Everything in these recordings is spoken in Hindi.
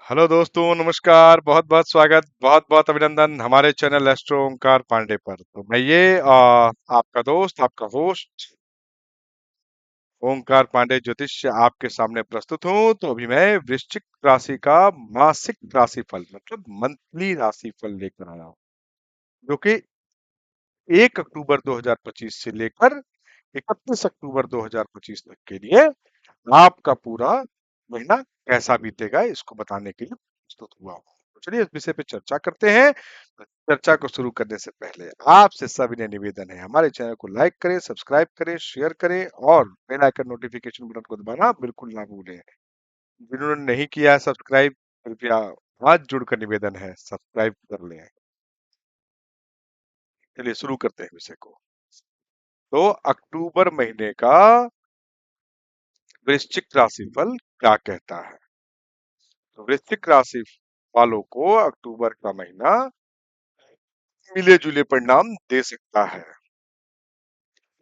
हेलो दोस्तों, नमस्कार। बहुत बहुत स्वागत, बहुत बहुत अभिनंदन हमारे चैनल एस्ट्रो ओंकार पांडे पर। तो मैं आपका दोस्त, आपका होस्ट ओंकार पांडे ज्योतिष आपके सामने प्रस्तुत हूँ। तो अभी मैं वृश्चिक राशि का मासिक राशिफल मतलब मंथली राशिफल लेकर आया हूँ, जो कि 1 अक्टूबर 2025 से लेकर 31 अक्टूबर 2025 तक के लिए आपका पूरा महीना कैसा बीतेगा इसको बताने के लिए प्रस्तुत हुआ हूँ। तो चलिए इस विषय पे चर्चा करते हैं। चर्चा को शुरू करने से पहले आपसे सविनय निवेदन है, हमारे चैनल को लाइक करें, सब्सक्राइब करें, शेयर करें और बेल आइकन नोटिफिकेशन बटन को दबाना बिल्कुल ना भूलें। जिन्होंने नहीं किया है सब्सक्राइब, कृपया हाथ जोड़कर निवेदन है, सब्सक्राइब कर लें। चलिए शुरू करते हैं विषय को। तो अक्टूबर महीने का वृश्चिक राशिफल क्या कहता है। तो वृश्चिक राशि वालों को अक्टूबर का महीना मिले जुले परिणाम दे सकता है।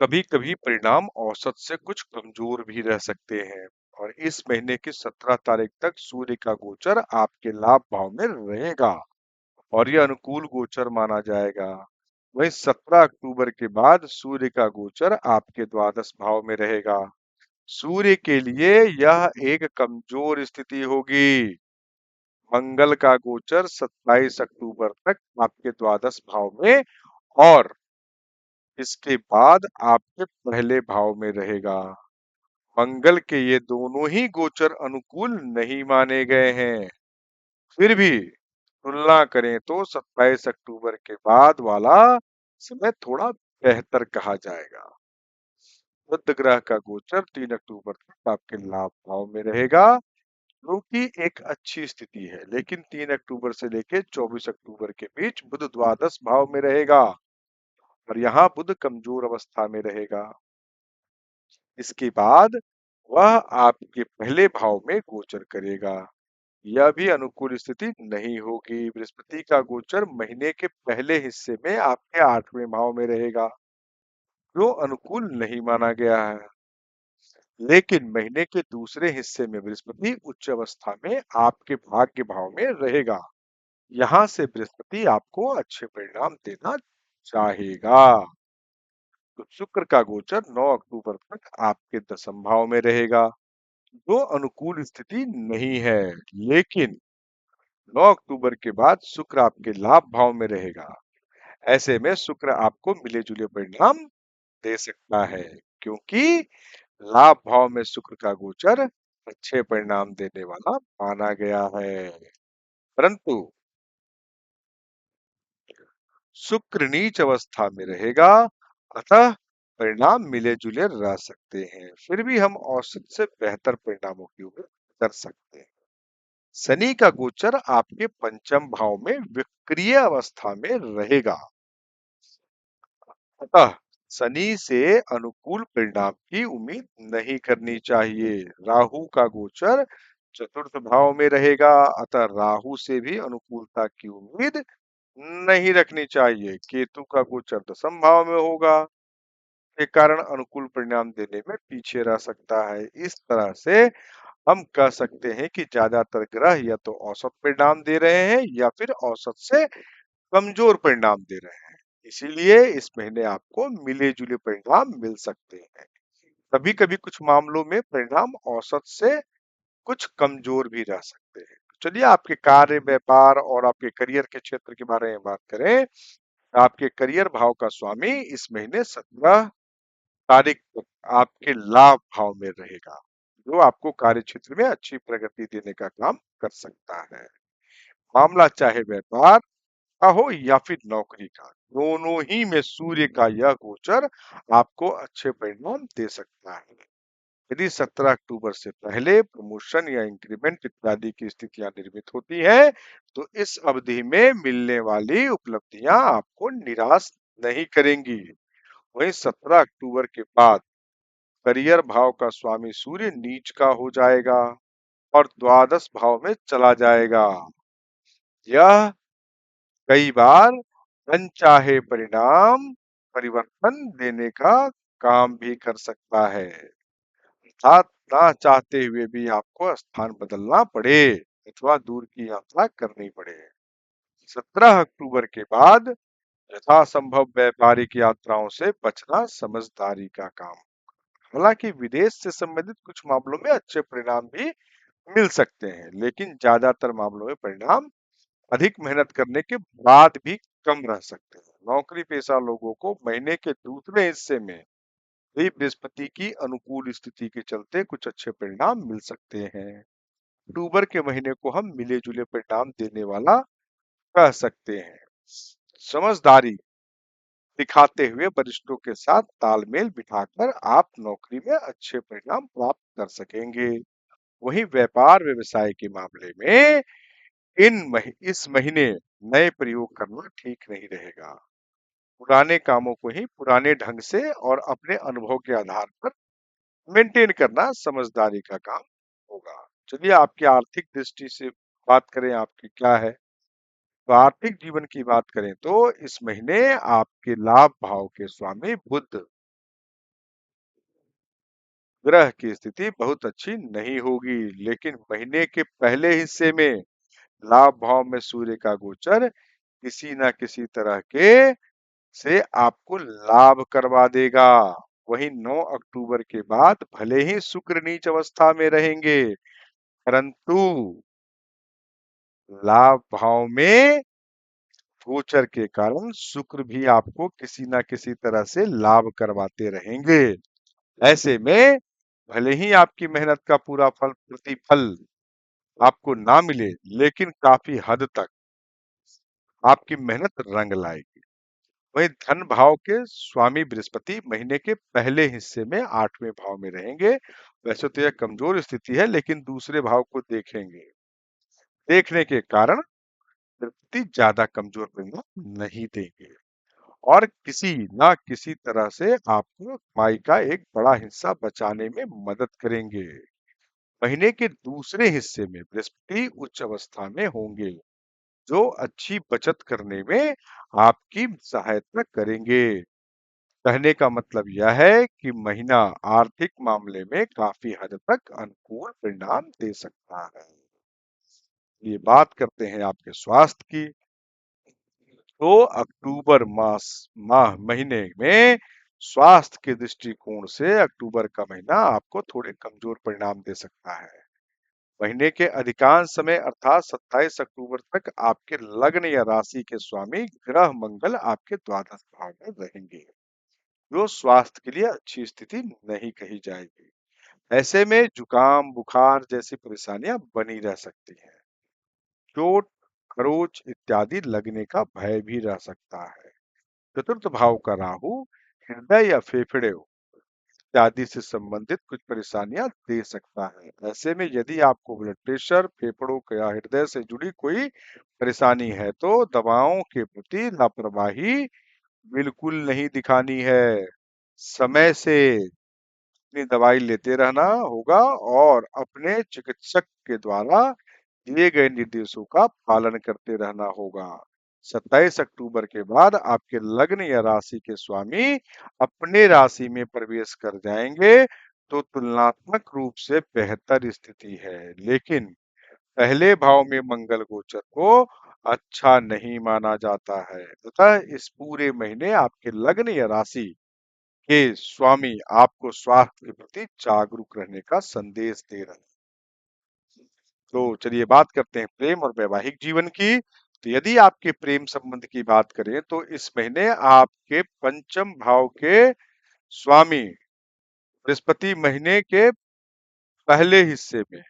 कभी कभी परिणाम औसत से कुछ कमजोर भी रह सकते हैं। और इस महीने की 17 तारीख तक सूर्य का गोचर आपके लाभ भाव में रहेगा और यह अनुकूल गोचर माना जाएगा। वहीं 17 अक्टूबर के बाद सूर्य का गोचर आपके द्वादश भाव में रहेगा। सूर्य के लिए यह एक कमजोर स्थिति होगी। मंगल का गोचर 27 अक्टूबर तक आपके द्वादश भाव में और इसके बाद आपके पहले भाव में रहेगा। मंगल के ये दोनों ही गोचर अनुकूल नहीं माने गए हैं। फिर भी तुलना करें तो 27 अक्टूबर के बाद वाला समय थोड़ा बेहतर कहा जाएगा। बुध ग्रह का गोचर 3 अक्टूबर तक आपके लाभ भाव में रहेगा, जो कि एक अच्छी स्थिति है। लेकिन 3 अक्टूबर से लेकर 24 अक्टूबर के बीच बुध द्वादश भाव में रहेगा और यहाँ बुध कमजोर अवस्था में रहेगा। इसके बाद वह आपके पहले भाव में गोचर करेगा। यह भी अनुकूल स्थिति नहीं होगी। बृहस्पति का गोचर महीने के पहले हिस्से में आपके 8वें भाव में रहेगा, जो अनुकूल नहीं माना गया है। लेकिन महीने के दूसरे हिस्से में बृहस्पति उच्च अवस्था में आपके भाग्य भाव में रहेगा। यहाँ से बृहस्पति आपको अच्छे परिणाम देना चाहेगा। तो शुक्र का गोचर 9 अक्टूबर तक आपके दशम भाव में रहेगा, जो अनुकूल स्थिति नहीं है। लेकिन 9 अक्टूबर के बाद शुक्र आपके लाभ भाव में रहेगा। ऐसे में शुक्र आपको मिले जुले परिणाम दे सकता है, क्योंकि लाभ भाव में शुक्र का गोचर अच्छे परिणाम देने वाला माना गया है। परंतु शुक्र नीच अवस्था में रहेगा, अतः परिणाम मिले जुले रह सकते हैं। फिर भी हम औसत से बेहतर परिणामों की उम्मीद कर सकते हैं। शनि का गोचर आपके पंचम भाव में विक्रिय अवस्था में रहेगा, अतः शनि से अनुकूल परिणाम की उम्मीद नहीं करनी चाहिए। राहु का गोचर चतुर्थ भाव में रहेगा, अतः राहु से भी अनुकूलता की उम्मीद नहीं रखनी चाहिए। केतु का गोचर दशम भाव में होगा, के कारण अनुकूल परिणाम देने में पीछे रह सकता है। इस तरह से हम कह सकते हैं कि ज्यादातर ग्रह या तो औसत परिणाम दे रहे हैं या फिर औसत से कमजोर परिणाम दे रहे हैं। इसीलिए इस महीने आपको मिले जुले परिणाम मिल सकते हैं। कभी कभी कुछ मामलों में परिणाम औसत से कुछ कमजोर भी रह सकते हैं। चलिए आपके कार्य, व्यापार और आपके करियर के क्षेत्र के बारे में बात करें। आपके करियर भाव का स्वामी इस महीने 17 तारीख तक आपके लाभ भाव में रहेगा, जो आपको कार्य क्षेत्र में अच्छी प्रगति देने का काम कर सकता है। मामला चाहे व्यापार का हो या फिर नौकरी का, दोनों ही में सूर्य का यह गोचर आपको अच्छे परिणाम दे सकता है। यदि 17 अक्टूबर से पहले प्रमोशन या इंक्रीमेंट इत्यादि की स्थितियां निर्मित होती है, तो इस अवधि में मिलने वाली उपलब्धियां आपको निराश नहीं करेंगी। वहीं 17 अक्टूबर के बाद करियर भाव का स्वामी सूर्य नीच का हो जाएगा और द्वादश भाव में चला जाएगा। यह कई बार अनचाहे परिणाम परिवर्तन देने का काम भी कर सकता है, अर्थात ना चाहते हुए भी आपको स्थान बदलना पड़े। अथवा दूर की यात्रा करनी पड़े। 17 अक्टूबर के बाद यथासंभव व्यापारिक यात्राओं से बचना समझदारी का काम। हालांकि विदेश से संबंधित कुछ मामलों में अच्छे परिणाम भी मिल सकते हैं, लेकिन ज्यादातर मामलों में परिणाम अधिक मेहनत करने के बाद भी कम रह सकते हैं। नौकरी पेशा लोगों को महीने के दूसरे हिस्से में भी बृहस्पति की अनुकूल स्थिति के चलते कुछ अच्छे परिणाम मिल सकते हैं। अक्टूबर के महीने को हम मिले जुले परिणाम देने वाला कह सकते हैं। समझदारी दिखाते हुए वरिष्ठों के साथ तालमेल बिठाकर आप नौकरी में अच्छे परिणाम प्राप्त कर सकेंगे। वहीं व्यापार व्यवसाय के मामले में इस महीने नए प्रयोग करना ठीक नहीं रहेगा। पुराने कामों को ही पुराने ढंग से और अपने अनुभव के आधार पर मेंटेन करना समझदारी का काम होगा। चलिए आपकी आर्थिक दृष्टि से बात करें, आपकी क्या है? तो आर्थिक जीवन की बात करें तो इस महीने आपके लाभ भाव के स्वामी बुध ग्रह की स्थिति बहुत अच्छी नहीं होगी, लेकिन महीने के पहले हिस्से में लाभ भाव में सूर्य का गोचर किसी न किसी तरह के से आपको लाभ करवा देगा। वहीं 9 अक्टूबर के बाद भले ही शुक्र नीच अवस्था में रहेंगे, परंतु लाभ भाव में गोचर के कारण शुक्र भी आपको किसी न किसी तरह से लाभ करवाते रहेंगे। ऐसे में भले ही आपकी मेहनत का पूरा प्रतिफल आपको ना मिले, लेकिन काफी हद तक आपकी मेहनत रंग लाएगी। वहीं धन भाव के स्वामी बृहस्पति महीने के पहले हिस्से में 8वें भाव में रहेंगे। वैसे तो यह कमजोर स्थिति है, लेकिन दूसरे भाव को देखने के कारण बृहस्पति ज्यादा कमजोर परिणाम नहीं देंगे और किसी ना किसी तरह से आपको कमाई का एक बड़ा हिस्सा बचाने में मदद करेंगे। महीने के दूसरे हिस्से में बृहस्पति उच्च अवस्था में होंगे, जो अच्छी बचत करने में आपकी सहायता करेंगे। कहने का मतलब यह है कि महीना आर्थिक मामले में काफी हद तक अनुकूल परिणाम दे सकता है। ये बात करते हैं आपके स्वास्थ्य की। तो अक्टूबर महीने में स्वास्थ्य के दृष्टिकोण से अक्टूबर का महीना आपको थोड़े कमजोर परिणाम दे सकता है। महीने के अधिकांश समय अर्थात 27 अक्टूबर तक आपके लग्न या राशि के स्वामी ग्रह मंगल आपके द्वादश भाव में रहेंगे, जो स्वास्थ्य के लिए अच्छी स्थिति नहीं कही जाएगी। ऐसे में जुकाम बुखार जैसी परेशानियां बनी रह सकती हैं। चोट खरोच इत्यादि लगने का भय भी रह सकता है। चतुर्थ भाव का राहु हृदय या फेफड़े इत्यादि से संबंधित कुछ परेशानियां दे सकता है। ऐसे में यदि आपको ब्लड प्रेशर फेफड़ों या हृदय से जुड़ी कोई परेशानी है, तो दवाओं के प्रति लापरवाही बिल्कुल नहीं दिखानी है। समय से अपनी दवाई लेते रहना होगा और अपने चिकित्सक के द्वारा दिए गए निर्देशों का पालन करते रहना होगा। 27 अक्टूबर के बाद आपके लग्न या राशि के स्वामी अपने राशि में प्रवेश कर जाएंगे, तो तुलनात्मक रूप से बेहतर स्थिति है, लेकिन पहले भाव में मंगल गोचर को अच्छा नहीं माना जाता है। अतः इस पूरे महीने आपके लग्न या राशि के स्वामी आपको स्वास्थ्य के प्रति जागरूक रहने का संदेश दे रहे हैं। तो चलिए बात करते हैं प्रेम और वैवाहिक जीवन की। तो यदि आपके प्रेम संबंध की बात करें तो इस महीने आपके पंचम भाव के स्वामी बृहस्पति महीने के पहले हिस्से में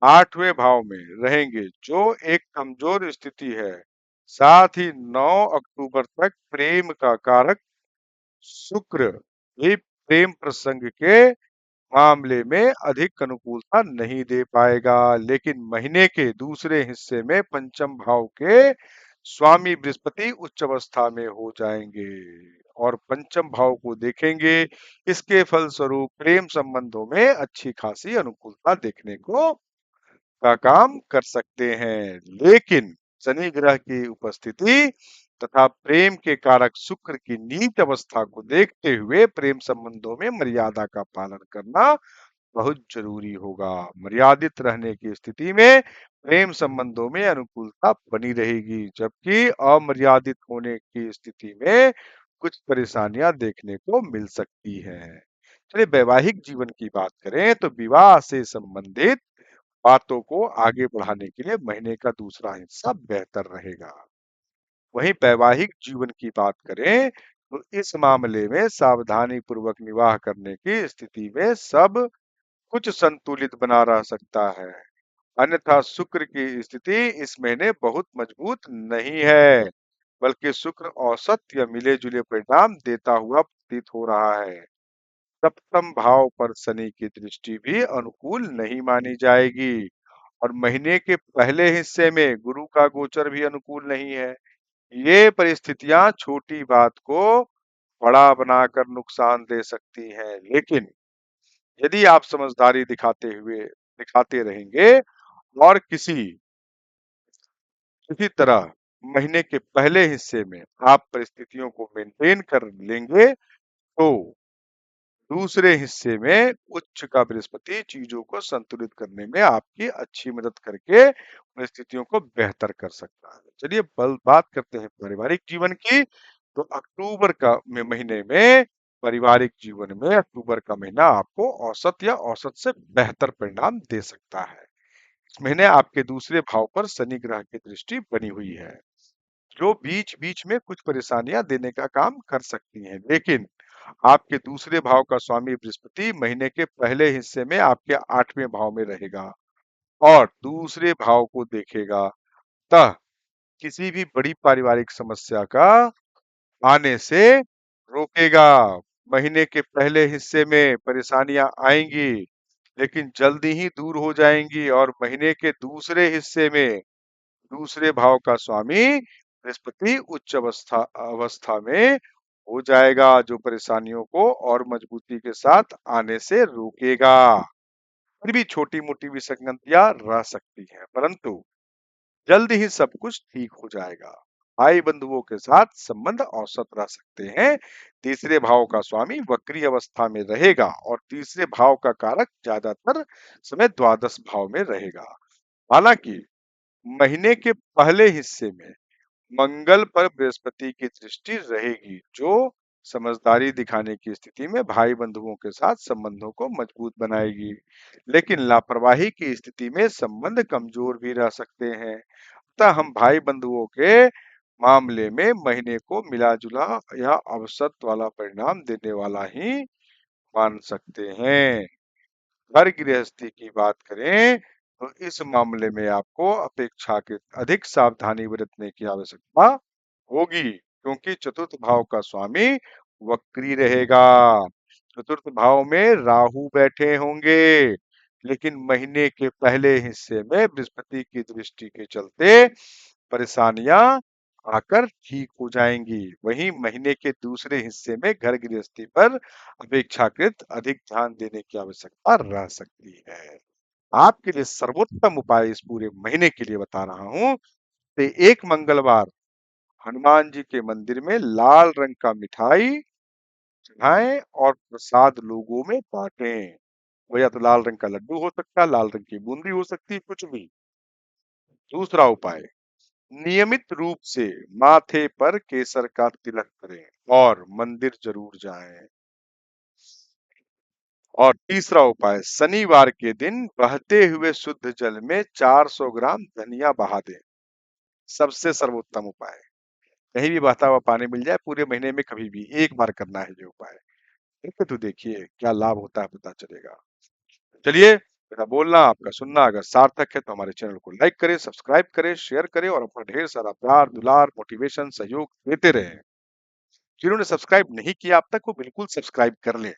8वें भाव में रहेंगे, जो एक कमजोर स्थिति है। साथ ही 9 अक्टूबर तक प्रेम का कारक शुक्र भी प्रेम प्रसंग के मामले में अधिक अनुकूलता नहीं दे पाएगा, लेकिन महीने के दूसरे हिस्से में पंचम भाव के स्वामी बृहस्पति उच्च अवस्था में हो जाएंगे और पंचम भाव को देखेंगे। इसके फलस्वरूप प्रेम संबंधों में अच्छी खासी अनुकूलता देखने को का काम कर सकते हैं, लेकिन शनि ग्रह की उपस्थिति तथा प्रेम के कारक शुक्र की नीच अवस्था को देखते हुए प्रेम संबंधों में मर्यादा का पालन करना बहुत जरूरी होगा। मर्यादित रहने की स्थिति में प्रेम संबंधों में अनुकूलता बनी रहेगी, जबकि अमर्यादित होने की स्थिति में कुछ परेशानियां देखने को मिल सकती हैं। चलिए वैवाहिक जीवन की बात करें तो विवाह से संबंधित बातों को आगे बढ़ाने के लिए महीने का दूसरा हिस्सा बेहतर रहेगा। वहीं वैवाहिक जीवन की बात करें तो इस मामले में सावधानी पूर्वक निवाह करने की स्थिति में सब कुछ संतुलित बना रह सकता है। अन्यथा शुक्र की स्थिति इस महीने बहुत मजबूत नहीं है, बल्कि शुक्र औसत या मिले-जुले परिणाम देता हुआ प्रतीत हो रहा है। सप्तम भाव पर शनि की दृष्टि भी अनुकूल नहीं मानी जाएगी और महीने के पहले हिस्से में गुरु का गोचर भी अनुकूल नहीं है। ये परिस्थितियां छोटी बात को बड़ा बनाकर नुकसान दे सकती हैं, लेकिन यदि आप समझदारी दिखाते रहेंगे और किसी तरह महीने के पहले हिस्से में आप परिस्थितियों को मेंटेन कर लेंगे तो दूसरे हिस्से में उच्च का बृहस्पति चीजों को संतुलित करने में आपकी अच्छी मदद करके परिस्थितियों को बेहतर कर सकता है। चलिए बात करते हैं पारिवारिक जीवन की। तो अक्टूबर का महीने में पारिवारिक जीवन में अक्टूबर का महीना आपको औसत या औसत से बेहतर परिणाम दे सकता है। इस महीने आपके दूसरे भाव पर शनि ग्रह की दृष्टि बनी हुई है, जो बीच-बीच में कुछ परेशानियां देने का काम कर सकती हैं, लेकिन आपके दूसरे भाव का स्वामी बृहस्पति महीने के पहले हिस्से में आपके 8वें भाव में रहेगा और दूसरे भाव को देखेगा। अतः किसी भी बड़ी पारिवारिक समस्या का आने से रोकेगा। महीने के पहले हिस्से में परेशानियां आएंगी, लेकिन जल्दी ही दूर हो जाएंगी और महीने के दूसरे हिस्से में दूसरे भाव का स्वामी बृहस्पति उच्च अवस्था में हो जाएगा, जो परेशानियों को और मजबूती के साथ आने से रोकेगा। फिर भी छोटी-मोटी विसंगतियां रह सकती हैं, परंतु जल्द ही सब कुछ ठीक हो जाएगा। भाई बंधुओं के साथ संबंध औसत रह सकते हैं। तीसरे भाव का स्वामी वक्री अवस्था में रहेगा और तीसरे भाव का कारक ज्यादातर समय द्वादश भाव में रहेगा। हालांकि महीने के पहले हिस्से में मंगल पर बृहस्पति की दृष्टि रहेगी, जो समझदारी दिखाने की स्थिति में भाई बंधुओं के साथ संबंधों को मजबूत बनाएगी, लेकिन लापरवाही की स्थिति में संबंध कमजोर भी रह सकते हैं। अतः हम भाई बंधुओं के मामले में महीने को मिला-जुला या औसत वाला परिणाम देने वाला ही मान सकते हैं। घर गृहस्थी की बात करें तो इस मामले में आपको अपेक्षाकृत अधिक सावधानी बरतने की आवश्यकता होगी, क्योंकि चतुर्थ भाव का स्वामी वक्री रहेगा। चतुर्थ भाव में राहु बैठे होंगे, लेकिन महीने के पहले हिस्से में बृहस्पति की दृष्टि के चलते परेशानियां आकर ठीक हो जाएंगी। वहीं महीने के दूसरे हिस्से में घर गृहस्थी पर अपेक्षाकृत अधिक ध्यान देने की आवश्यकता रह सकती है। आपके लिए सर्वोत्तम उपाय इस पूरे महीने के लिए बता रहा हूँ। तो एक मंगलवार हनुमान जी के मंदिर में लाल रंग का मिठाई चढ़ाएं और प्रसाद लोगों में बांटें। वो या तो लाल रंग का लड्डू हो सकता है, लाल रंग की बूंदी हो सकती है, कुछ भी। दूसरा उपाय, नियमित रूप से माथे पर केसर का तिलक करें और मंदिर जरूर जाएं। और तीसरा उपाय, शनिवार के दिन बहते हुए शुद्ध जल में 400 ग्राम धनिया बहा दें। सबसे सर्वोत्तम उपाय। कहीं भी बहता हुआ पानी मिल जाए, पूरे महीने में कभी भी एक बार करना है ये उपाय। करके तो देखिए क्या लाभ होता है, पता चलेगा। चलिए, मेरा बोलना आपका सुनना अगर सार्थक है तो हमारे चैनल को लाइक करें, सब्सक्राइब करें, शेयर करें और अपना ढेर सारा प्यार दुलार मोटिवेशन सहयोग देते रहें। जिन्होंने सब्सक्राइब नहीं किया अब तक, वो बिल्कुल सब्सक्राइब कर लें।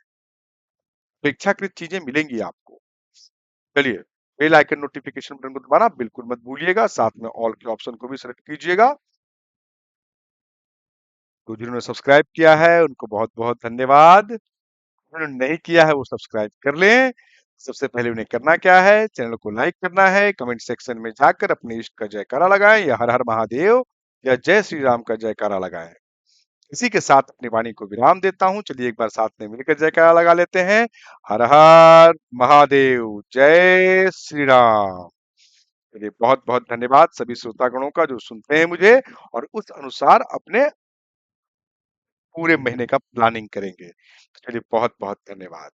अपेक्षाकृत चीजें मिलेंगी आपको। चलिए, बेल आइकन नोटिफिकेशन बटन को दबाना बिल्कुल मत भूलिएगा, साथ में ऑल के ऑप्शन को भी सेलेक्ट कीजिएगा। तो जिन्होंने सब्सक्राइब किया है उनको बहुत बहुत धन्यवाद। जिन्होंने नहीं किया है वो सब्सक्राइब कर लें। सबसे पहले उन्हें करना क्या है, चैनल को लाइक करना है, कमेंट सेक्शन में जाकर अपने इष्ट का जयकारा लगाएं या हर हर महादेव या जय श्री राम का जयकारा लगाएं। इसी के साथ अपनी वाणी को विराम देता हूँ। चलिए एक बार साथ में मिलकर जयकारा लगा लेते हैं। हर हर महादेव, जय श्री राम। चलिए बहुत बहुत धन्यवाद सभी श्रोतागणों का जो सुनते हैं मुझे और उस अनुसार अपने पूरे महीने का प्लानिंग करेंगे। चलिए बहुत बहुत धन्यवाद।